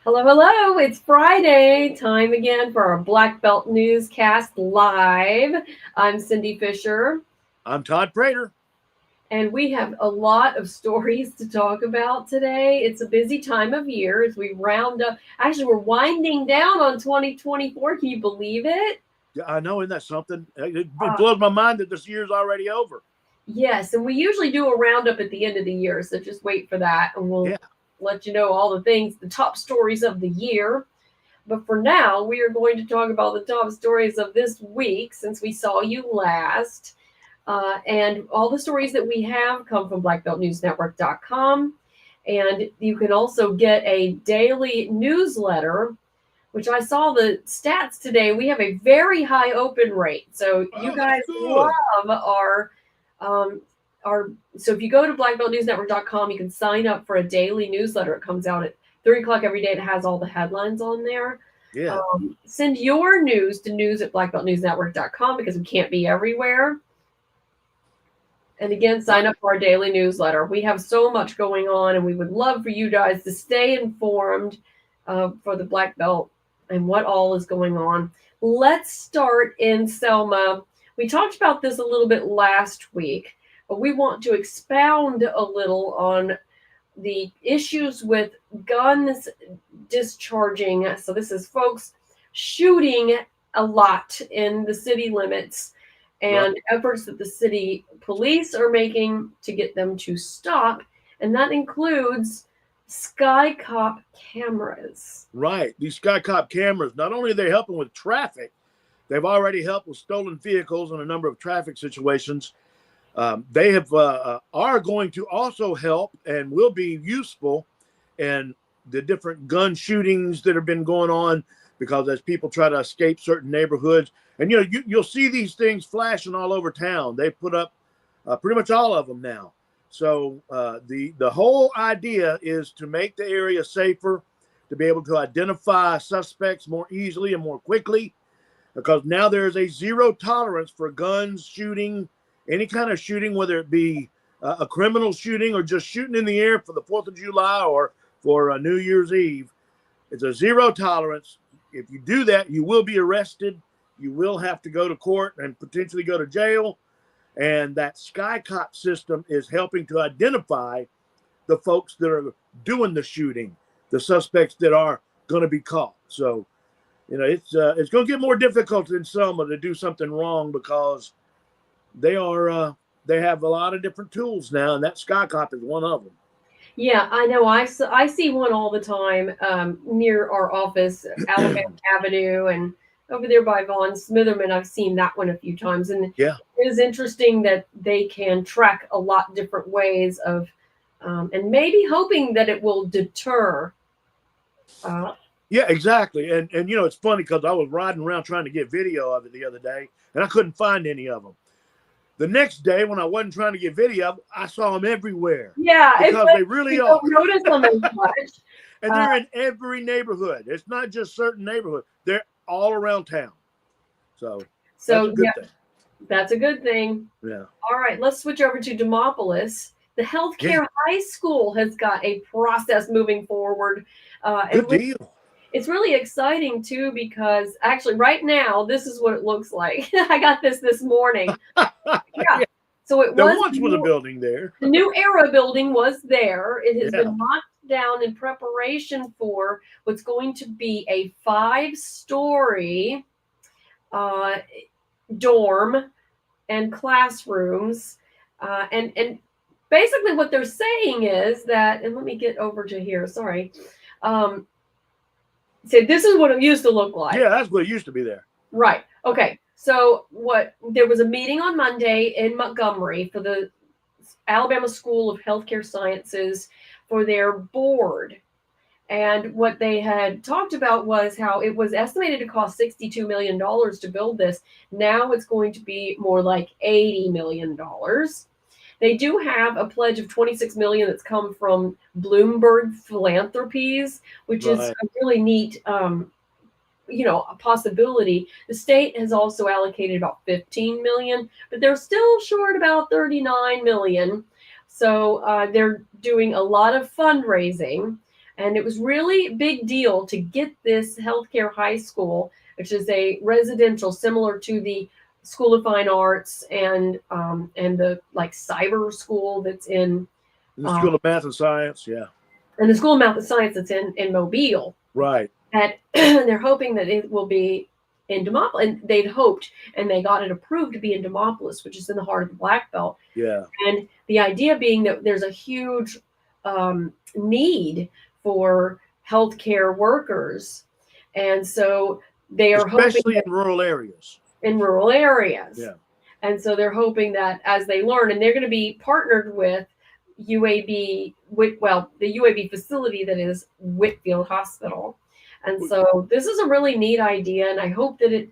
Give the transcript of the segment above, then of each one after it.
Hello, hello. It's Friday. Time again for our Black Belt Newscast live. I'm Cindy Fisher, I'm Todd Prater. and we have a lot of stories to talk about today. It's a busy time of year as we round up. Actually, we're winding down on 2024. Can you believe it? Yeah, I know, isn't that something? It Uh, blows my mind that this year's already over. yes, and we usually do a roundup at the end of the year, so just wait for that, and we'll Yeah. let you know all the things, the top stories of the year. But for now, we are going to talk about the top stories of this week since we saw you last. And all the stories that we have come from blackbeltnewsnetwork.com. And you can also get a daily newsletter, which I saw the stats today. We have a very high open rate. So you Oh, that's guys good. love um, our so if you go to blackbeltnewsnetwork.com, you can sign up for a daily newsletter. It comes out at 3 o'clock every day. It has all the headlines on there. Yeah. Send your news to news@blackbeltnewsnetwork.com because we can't be everywhere. And again, sign up for our daily newsletter. We have so much going on, and we would love for you guys to stay informed for the Black Belt and what all is going on. Let's start in Selma. We talked about this a little bit last week, but we want to expound a little on the issues with guns discharging. So this is folks shooting a lot in the city limits Right. and efforts that the city police are making to get them to stop. And that includes sky cop cameras. Right. These Sky Cop cameras, not only are they helping with traffic, they've already helped with stolen vehicles in a number of traffic situations. They are going to also help and will be useful in the different gun shootings that have been going on, because as people try to escape certain neighborhoods, and you'll see these things flashing all over town. They put up pretty much all of them now. So the whole idea is to make the area safer, to be able to identify suspects more easily and more quickly, because now there is a zero tolerance for guns, shooting, any kind of shooting, whether it be a criminal shooting or just shooting in the air for the 4th of July or for New Year's Eve. It's a zero tolerance. If you do that, you will be arrested. You will have to go to court and potentially go to jail. And that Sky Cop system is helping to identify the folks that are doing the shooting, the suspects that are going to be caught. So, it's going to get more difficult in Selma to do something wrong, because they have a lot of different tools now, and that Sky Cop is one of them. Yeah, I know. I see one all the time near our office, Alabama Avenue, and over there by Von Smitherman. I've seen that one a few times, and Yeah. it is interesting that they can track a lot different ways of, and maybe hoping that it will deter. Uh, Yeah, exactly. And it's funny because I was riding around trying to get video of it the other day, and I couldn't find any of them. The next day, when I wasn't trying to get video of them, I saw them everywhere, yeah, it's because like they really you are. don't notice them as much. And Uh, they're in every neighborhood. It's not just certain neighborhoods. They're all around town. So that's a so yeah, good thing. that's a good thing. Yeah. All right, let's switch over to Demopolis. The Yeah. healthcare high school has got a process moving forward. Good And deal. it's really exciting too because actually right now this is what it looks like. I got this morning. Yeah. Yeah. So it There was once was a building there. the new era building was there. It has Yeah. been knocked down in preparation for what's going to be a 5-story uh, dorm and classrooms. And basically what they're saying is that, and let me get over to here, sorry. So this is what it used to look like. Yeah, that's what it used to be there. Right. Okay. So there was a meeting on Monday in Montgomery for the Alabama School of Healthcare Sciences for their board. And what they had talked about was how it was estimated to cost $62 million to build this. Now it's going to be more like $80 million. They do have a pledge of $26 million that's come from Bloomberg Philanthropies, which is Right. a really neat a possibility. The state has also allocated about 15 million, but they're still short about 39 million. So they're doing a lot of fundraising. And it was really big deal to get this healthcare high school, which is a residential similar to the School of Fine Arts and the like cyber school that's in The School of Math and Science. Yeah. and the School of Math and Science that's in Mobile. Right. And they're hoping that it will be in Demopolis, and they'd hoped, and they got it approved to be in Demopolis, which is in the heart of the Black Belt. Yeah. And the idea being that there's a huge need for healthcare workers, and so they are especially hoping in rural areas. In rural areas, yeah. And so they're hoping that as they learn, and they're going to be partnered with UAB, the UAB facility that is Whitfield Hospital. And so this is a really neat idea, and I hope that it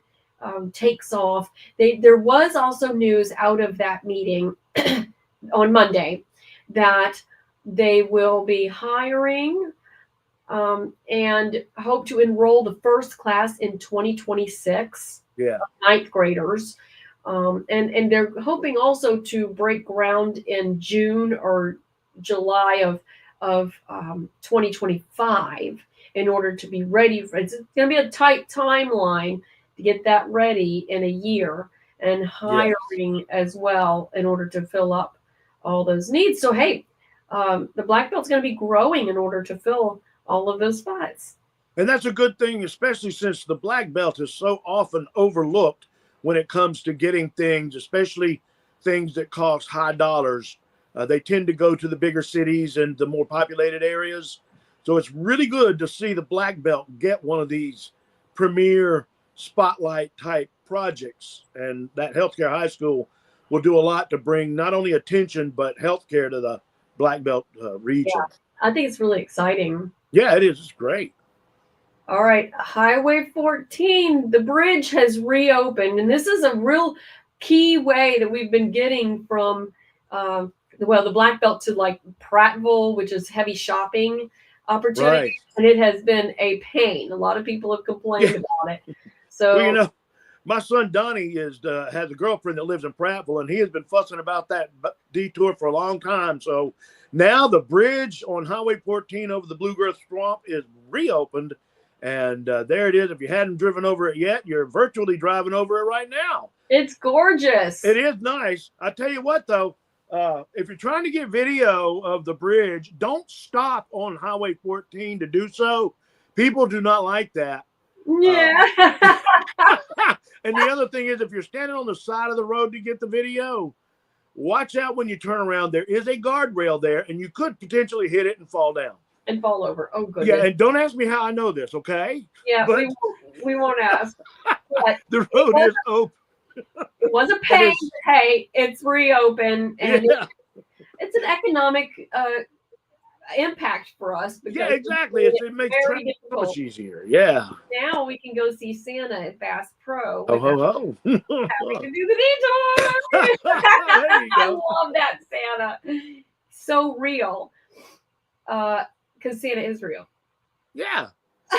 takes off. There was also news out of that meeting on Monday that they will be hiring and hope to enroll the first class in 2026. Yeah. Ninth graders. And they're hoping also to break ground in June or July of 2025 in order to be ready. It's going to be a tight timeline to get that ready in a year, and hiring as well in order to fill up all those needs. So, hey, the Black Belt's going to be growing in order to fill all of those spots. And that's a good thing, especially since the Black Belt is so often overlooked when it comes to getting things, especially things that cost high dollars. They tend to go to the bigger cities and the more populated areas. So it's really good to see the Black Belt get one of these premier spotlight type projects. And that healthcare high school will do a lot to bring not only attention, but healthcare to the Black Belt region. Yeah, I think it's really exciting. Yeah, it is. It's great. All right. Highway 14, the bridge has reopened. And this is a real key way that we've been getting from, the Black Belt to like Prattville, which is heavy shopping opportunity. Right. And it has been a pain. A lot of people have complained about it. So, well, my son Donnie has a girlfriend that lives in Prattville, and he has been fussing about that detour for a long time. So now the bridge on Highway 14 over the Bluegrass Swamp is reopened. And there it is. If you hadn't driven over it yet, you're virtually driving over it right now. It's gorgeous. It is nice. I tell you what, though, if you're trying to get video of the bridge, don't stop on Highway 14 to do so. People do not like that. Yeah. And the other thing is, if you're standing on the side of the road to get the video, watch out when you turn around. There is a guardrail there, and you could potentially hit it and fall down. And fall over. Oh, goodness. Yeah, and don't ask me how I know this, okay? Yeah, but we won't ask. But the road is open. It was a pain. Hey, it's reopened, and it's an economic impact for us. Yeah, exactly. It makes traffic so much easier. Yeah. Now we can go see Santa at Bass Pro. Oh, ho, ho. Having to do the detour. There you go. I love that Santa. So real. Because Santa is real. Yeah.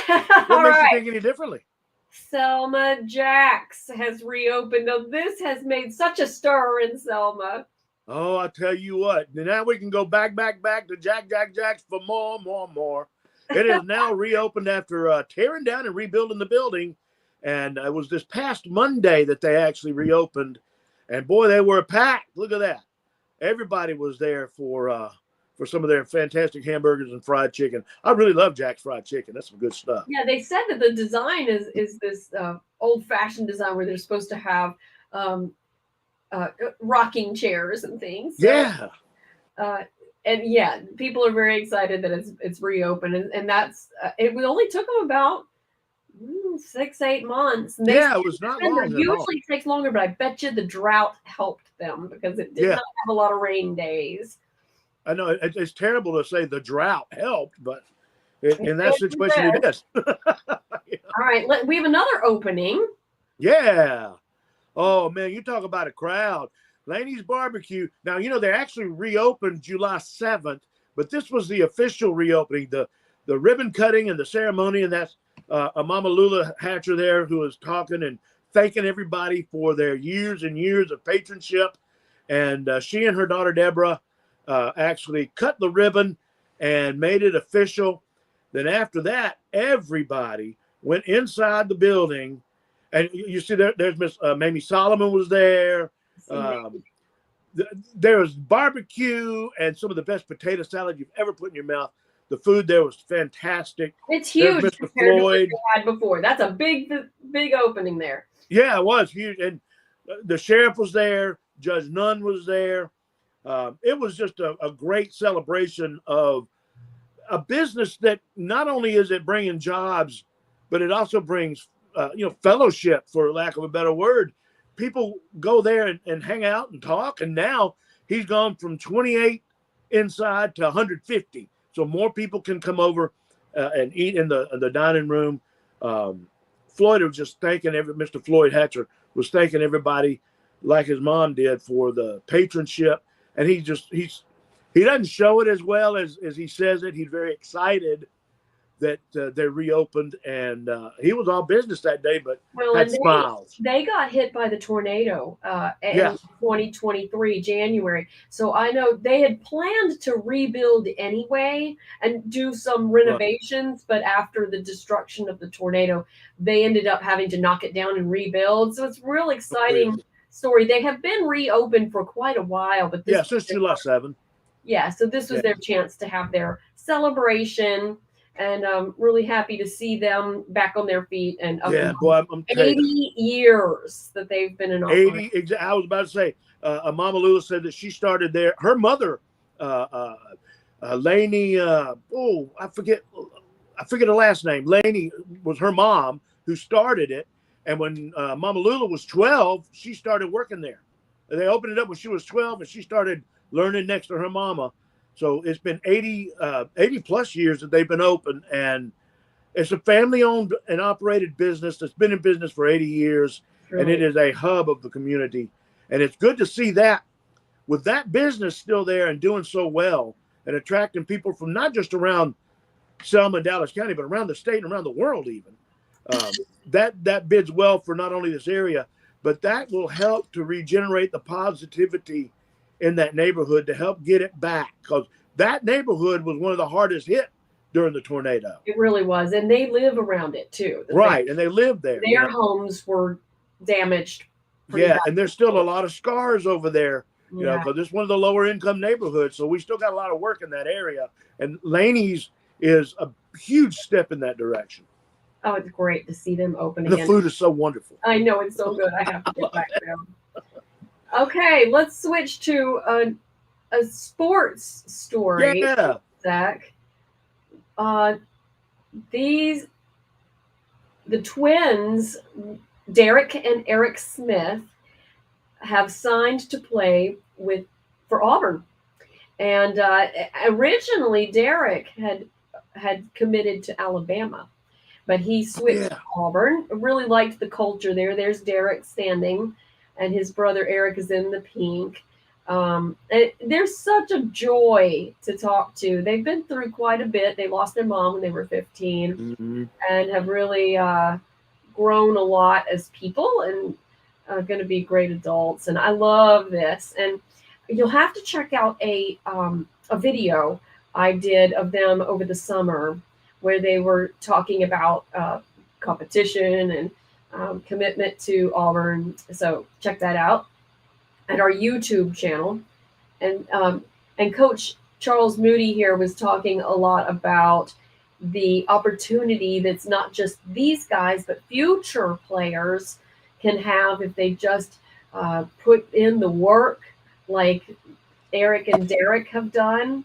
What makes you think any differently? Selma Jack's has reopened. Now, this has made such a stir in Selma. Oh, I tell you what. Now we can go back to Jack's for more. It is now reopened after tearing down and rebuilding the building. And it was this past Monday that they actually reopened. And boy, they were packed. Look at that. Everybody was there for some of their fantastic hamburgers and fried chicken. I really love Jack's fried chicken. That's some good stuff. Yeah, they said that the design is this old-fashioned design where they're supposed to have rocking chairs and things. So, yeah. And yeah, people are very excited that it's reopened, and that's it only took them about 6-8 months. And it was not long. Usually it takes longer, but I bet you the drought helped them because it did not have a lot of rain days. I know it's terrible to say the drought helped, but in that situation, it is. Yeah. All right, we have another opening. Yeah. Oh man, you talk about a crowd. Lannie's Barbecue. Now they actually reopened July 7th, but this was the official reopening, the ribbon cutting and the ceremony, and that's a Mama Lula Hatcher there who was talking and thanking everybody for their years and years of patronship, and she and her daughter Deborah actually cut the ribbon and made it official. Then after that, everybody went inside the building, and you see there's Miss Mamie Solomon was there. There was barbecue and some of the best potato salad you've ever put in your mouth. The food there was fantastic. It's huge There's Mr. compared Floyd. to what we had before. That's a big opening there. Yeah, it was huge. And the sheriff was there. Judge Nunn was there. It was just a great celebration of a business that not only is it bringing jobs, but it also brings, fellowship, for lack of a better word. People go there and hang out and talk. And now he's gone from 28 inside to 150. So more people can come over and eat in the dining room. Floyd was just thanking Mr. Floyd Hatcher was thanking everybody like his mom did for the patronship. And he doesn't show it as well as he says it. He's very excited that they reopened, and he was all business that day, but had smiles. They got hit by the tornado in 2023 January. So I know they had planned to rebuild anyway and do some renovations, but after the destruction of the tornado, they ended up having to knock it down and rebuild. So it's a real exciting story. They have been reopened for quite a while, but since July 7th. Yeah, so this was their chance to have their celebration. And I'm really happy to see them back on their feet. And I'm 80 years that they've been in Auburn. 80. I was about to say, Mama Lula said that she started there. Her mother, Lannie. I forget her last name. Lannie was her mom who started it. And when Mama Lula was 12, she started working there. They opened it up when she was 12, and she started learning next to her mama. So it's been 80 plus years that they've been open, and it's a family-owned and operated business that's been in business for 80 years, and it is a hub of the community. And it's good to see that with that business still there and doing so well and attracting people from not just around Selma and Dallas County, but around the state and around the world even. That bids well for not only this area, but that will help to regenerate the positivity in that neighborhood to help get it back, because that neighborhood was one of the hardest hit during the tornado. It really was. And they live around it too. And they live there. Their homes were damaged. And there's still a lot of scars over there, because it's one of the lower income neighborhoods. So we still got a lot of work in that area. And Lannie's is a huge step in that direction. Oh, it's great to see them open again. The food is so wonderful. I know, it's so good. I have to get back there. Okay, let's switch to a sports story. Yeah. Zach. The twins, Derek and Eric Smith, have signed to play for Auburn. And originally Derek had committed to Alabama, but he switched to Auburn. Really liked the culture there. There's Derek standing, and his brother Eric is in the pink. And they're such a joy to talk to. They've been through quite a bit. They lost their mom when they were 15 and have really grown a lot as people and are going to be great adults. And I love this. And you'll have to check out a video I did of them over the summer where they were talking about competition and commitment to Auburn. So check that out at our YouTube channel. And Coach Charles Moody here was talking a lot about the opportunity that's not just these guys, but future players can have if they just put in the work like Eric and Derek have done.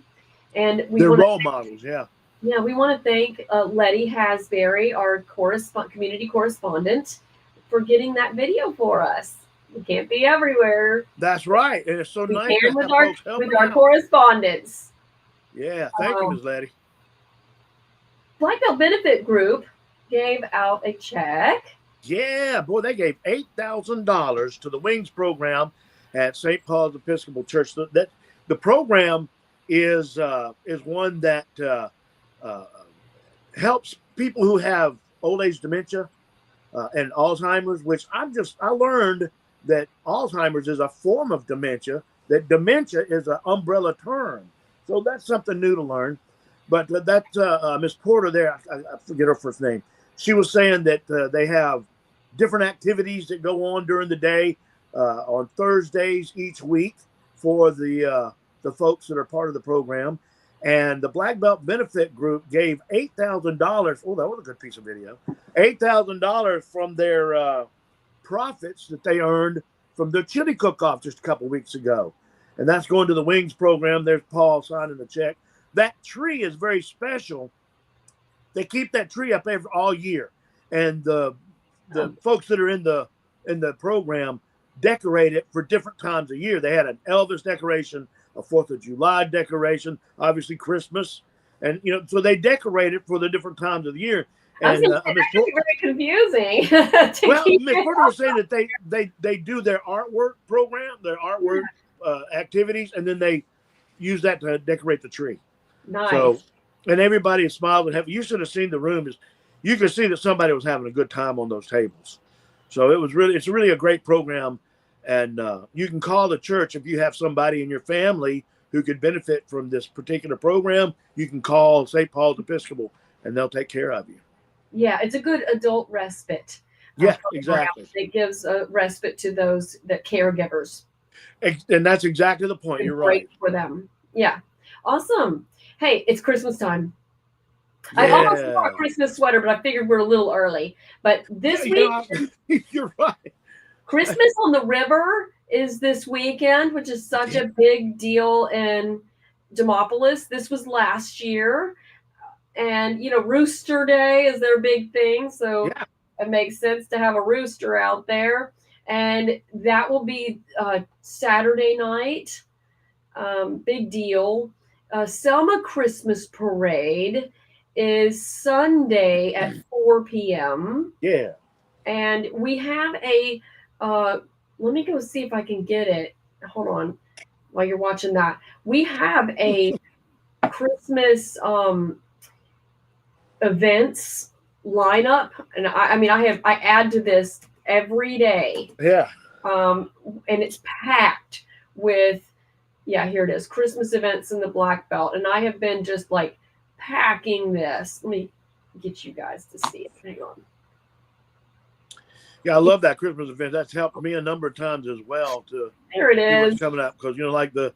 And they're role models, Yeah, we want to thank Letty Hasbury, our community correspondent, for getting that video for us. We can't be everywhere. That's right. And it's so nice to with have our correspondents. Yeah, thank you, Ms. Letty. Black Belt Benefit Group gave out a check. Yeah, boy, they gave $8,000 to the Wings program at St. Paul's Episcopal Church. That the program is one that helps people who have old age dementia and Alzheimer's, which I learned that Alzheimer's is a form of dementia, that dementia is an umbrella term. So that's something new to learn. But that Miss Porter there, I forget her first name. She was saying that they have different activities that go on during the day on Thursdays each week for the folks that are part of the program. And the Black Belt Benefit Group gave $8,000. Oh, that was a good piece of video. $8,000 from their profits that they earned from the chili cook-off just a couple weeks ago. And that's going to the Wings program. There's Paul signing the check. That tree is very special. They keep that tree up all year. And the folks that are in the program decorate it for different times of year. They had an Elvis decoration, a 4th of July decoration, obviously Christmas. And, so they decorate it for the different times of the year. And that could be very confusing. Well, Ms. Porter was saying that they do their artwork program, their artwork activities, and then they use that to decorate the tree. Nice. So, and everybody is smiling and happy. You should have seen the room. You could see that somebody was having a good time on those tables. So it's really a great program. And you can call the church if you have somebody in your family who could benefit from this particular program. You can call St. Paul's Episcopal, and they'll take care of you. Yeah, it's a good adult respite. Yeah, exactly. It gives a respite to those caregivers. And that's exactly the point. You're right. For them. Yeah. Awesome. Hey, it's Christmas time. Yeah. I almost wore a Christmas sweater, but I figured we're a little early. But this week, you're right. Christmas on the River is this weekend, which is such a big deal in Demopolis. This was last year. And, Rooster Day is their big thing. So It makes sense to have a rooster out there. And that will be Saturday night. Big deal. Selma Christmas Parade is Sunday at 4 p.m. Yeah. And we have let me go see if I can get it. Hold on while you're watching that. We have a Christmas events lineup. And I add to this every day. Yeah. And it's packed with, here it is, Christmas events in the Black Belt. And I have been just like packing this. Let me get you guys to see it. Hang on. Yeah, I love that Christmas event. That's helped me a number of times as well. There it is. What's coming up because like the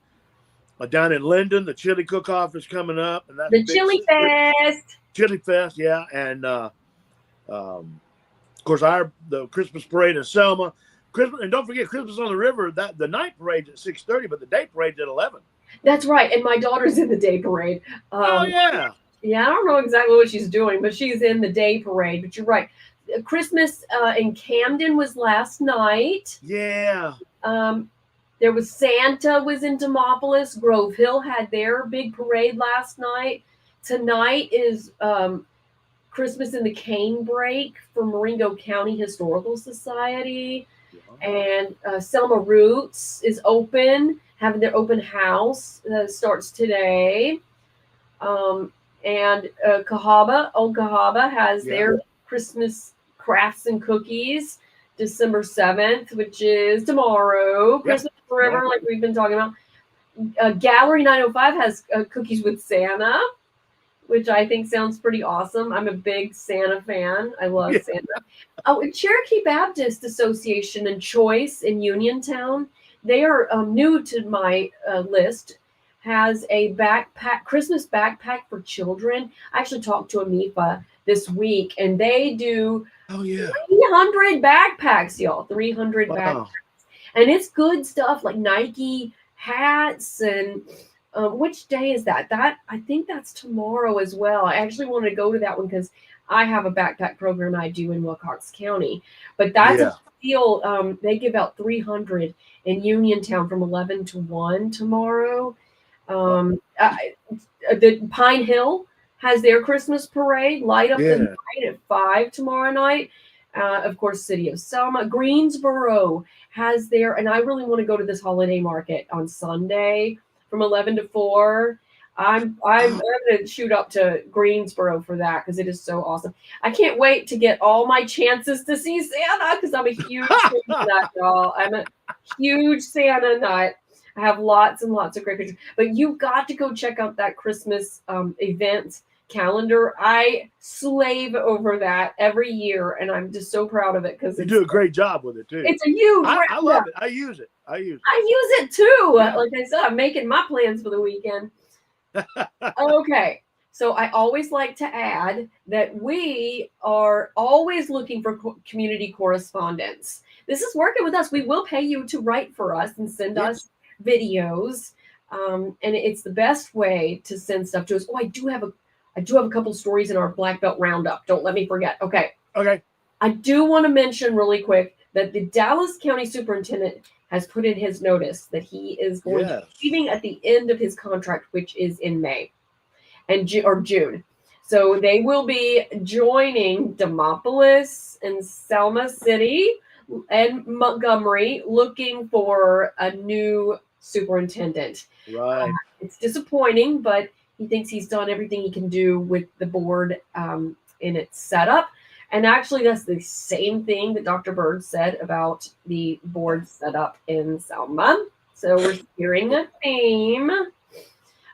down in Linden, the chili cook-off is coming up, and that's the Chili Fest. Chili Fest, yeah, and of course the Christmas parade in Selma. Christmas, and don't forget Christmas on the River. That the night parade's at 6:30, but the day parade's at 11. That's right, and my daughter's in the day parade. Oh yeah. Yeah, I don't know exactly what she's doing, but she's in the day parade. But you're right. Christmas in Camden was last night. Yeah. There was Santa was in Demopolis. Grove Hill had their big parade last night. Tonight is Christmas in the Canebrake for Marengo County Historical Society. And Selma Roots is open, having their open house that starts today. And Cahaba, Old Cahaba has their Christmas crafts and cookies December 7th, which is tomorrow. Christmas Forever, like we've been talking about. Gallery 905 has cookies with Santa, which I think sounds pretty awesome. I'm a big Santa fan. I love Santa. Oh, Cherokee Baptist Association and Choice in Uniontown, they are new to my list, has a Christmas backpack for children. I actually talked to Amifa this week, and they do 300 backpacks, y'all. 300 backpacks. And it's good stuff like Nike hats and which day is that? I think that's tomorrow as well. I actually wanted to go to that one because I have a backpack program I do in Wilcox County. But that's a deal. They give out 300 in Uniontown from 11 to 1 tomorrow. The Pine Hill has their Christmas parade, light up the night at 5 tomorrow night. Of course, City of Selma. Greensboro has their, and I really want to go to this holiday market on Sunday from 11 to 4. I'm going to shoot up to Greensboro for that because it is so awesome. I can't wait to get all my chances to see Santa because I'm a huge Santa nut, y'all. I'm a huge Santa nut. I have lots and lots of great pictures. But you've got to go check out that Christmas event calendar. I slave over that every year, and I'm just so proud of it because You do a great job with it too. It's a huge. I love it. I use it. I use it too. Yeah. Like I said, I'm making my plans for the weekend. Okay. So I always like to add that we are always looking for community correspondence. This is working with us. We will pay you to write for us and send us videos. And it's the best way to send stuff to us. Oh, I do have a couple stories in our Black Belt Roundup. Don't let me forget. Okay. I do want to mention really quick that the Dallas County Superintendent has put in his notice that he is going to be leaving at the end of his contract, which is in May and June. So they will be joining Demopolis and Selma City and Montgomery looking for a new superintendent. Right. It's disappointing, but he thinks he's done everything he can do with the board in its setup. And actually, that's the same thing that Dr. Bird said about the board setup in Selma. So we're hearing a theme.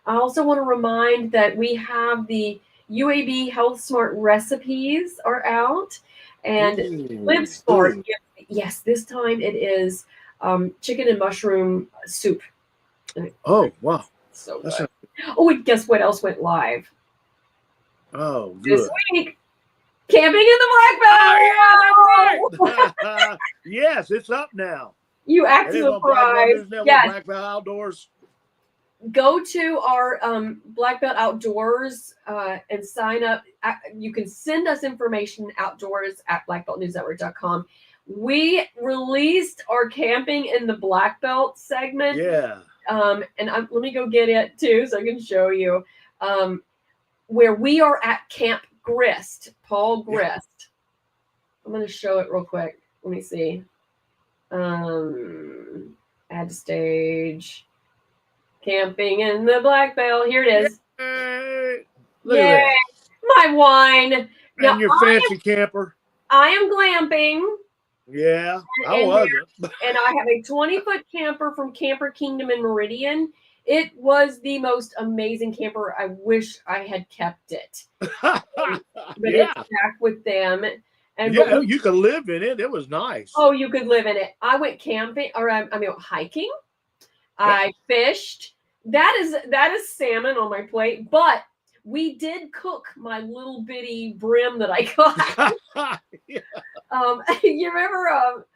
I also want to remind that we have the UAB Health Smart recipes are out. And Live Smart, yes, this time it is chicken and mushroom soup. Oh, wow. So good. Oh, and guess what else went live? Oh, good. This week. Camping in the Black Belt. Oh, yeah, that's right. Yes, it's up now. You act surprised. Yes. Black Belt Outdoors. Go to our Black Belt Outdoors and sign up. You can send us information outdoors at blackbeltnewsnetwork.com. We released our Camping in the Black Belt segment. Yeah. And let me go get it too so I can show you. Where we are at Camp Grist, Paul Grist. Yeah. I'm going to show it real quick. Let me see. Add to stage. Camping in the Black Belt. Here it is. Yay. Look at that. My wine. And now, your fancy camper. I am glamping. Yeah, I wasn't. And I have a 20-foot camper from Camper Kingdom in Meridian. It was the most amazing camper. I wish I had kept it. But it's back with them. And you could live in it. It was nice. Oh, you could live in it. I went camping, or hiking. Yeah. I fished. That is salmon on my plate. But we did cook my little bitty brim that I got. Yeah. You remember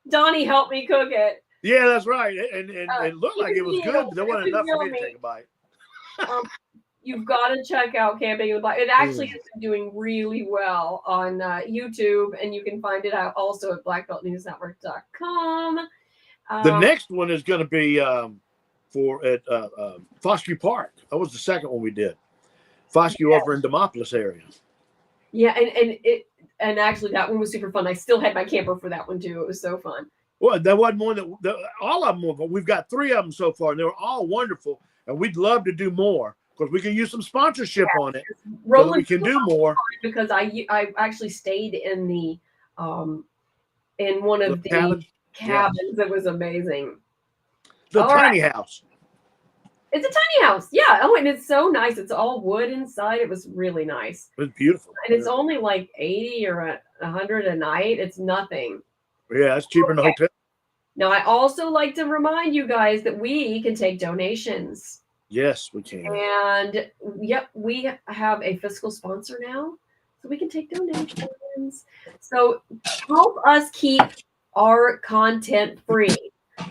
Donnie helped me cook it. Yeah, that's right. And it looked like it was good, but there wasn't enough for me to take a bite. You've got to check out Camping in the Black. It actually has been doing really well on YouTube, and you can find it out also at blackbeltnewsnetwork.com. The next one is going to be for at Foscue Park. That was the second one we did. Foscue over in Demopolis area. Yeah, and actually that one was super fun. I still had my camper for that one too. It was so fun. Well, there wasn't one that all of them were, but we've got 3 of them so far, and they were all wonderful. And we'd love to do more because we can use some sponsorship on it, so that we can do more. Because I actually stayed in the in one of the cabins. It was amazing. The tiny house. It's a tiny house, yeah. Oh, and it's so nice. It's all wood inside. It was really nice. It was beautiful, and it's only like $80 or $100 a night. It's nothing. Yeah, it's cheaper than the hotel. Now, I also like to remind you guys that we can take donations. Yes, we can. And yep, we have a fiscal sponsor now, so we can take donations. So help us keep our content free.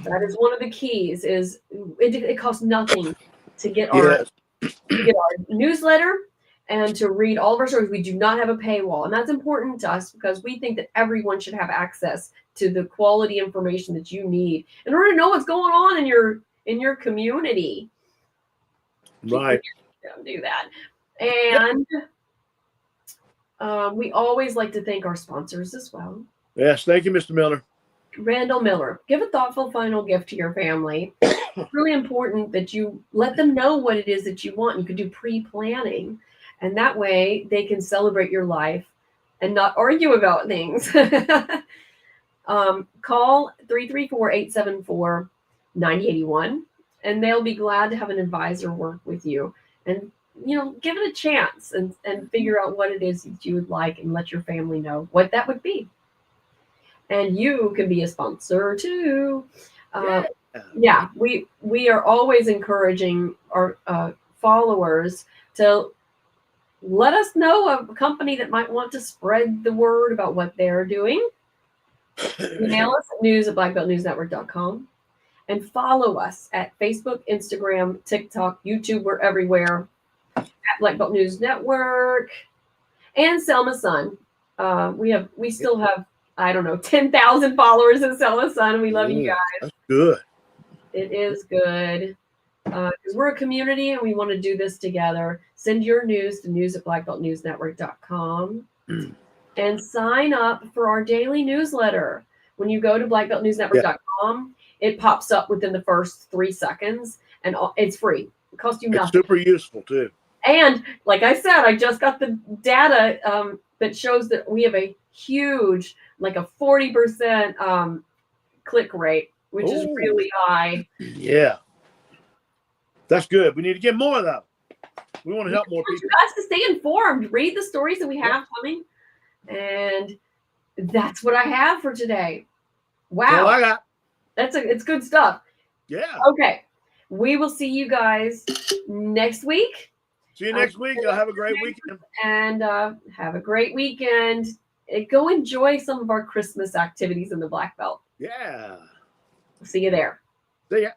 That is one of the keys. Is it costs nothing to get our newsletter and to read all of our stories. We do not have a paywall, and that's important to us because we think that everyone should have access to the quality information that you need in order to know what's going on in your community. Right. Do that. And we always like to thank our sponsors as well. Yes, thank you, Mr. Miller. Randall Miller. Give a thoughtful final gift to your family. It's really important that you let them know what it is that you want. You can do pre-planning, and that way they can celebrate your life and not argue about things. Call 334-874-9081 and they'll be glad to have an advisor work with you and, give it a chance and figure out what it is that you would like and let your family know what that would be. And you can be a sponsor too. Yeah, we are always encouraging our followers to let us know of a company that might want to spread the word about what they're doing. Email us at news@blackbeltnewsnetwork.com and follow us at Facebook, Instagram, TikTok, YouTube. We're everywhere at Black Belt News Network and Selma Sun. We still have, I don't know, 10,000 followers in Selma Sun, and we love you guys. That's good. It is good. Because we're a community and we want to do this together. Send your news to news@blackbeltnewsnetwork.com and sign up for our daily newsletter. When you go to blackbeltnewsnetwork.com, it pops up within the first 3 seconds, and it's free. It costs you nothing. It's super useful too. And like I said, I just got the data that shows that we have a huge, like a 40% click rate, which is really high. Yeah. That's good. We need to get more of that. We want to help more people. You guys to stay informed. Read the stories that we have coming. And that's what I have for today. Wow. That's all I got. It's good stuff. Yeah. Okay. We will see you guys next week. See you next week. Y'all have a great weekend. And have a great weekend. Go enjoy some of our Christmas activities in the Black Belt. Yeah. See you there. See ya.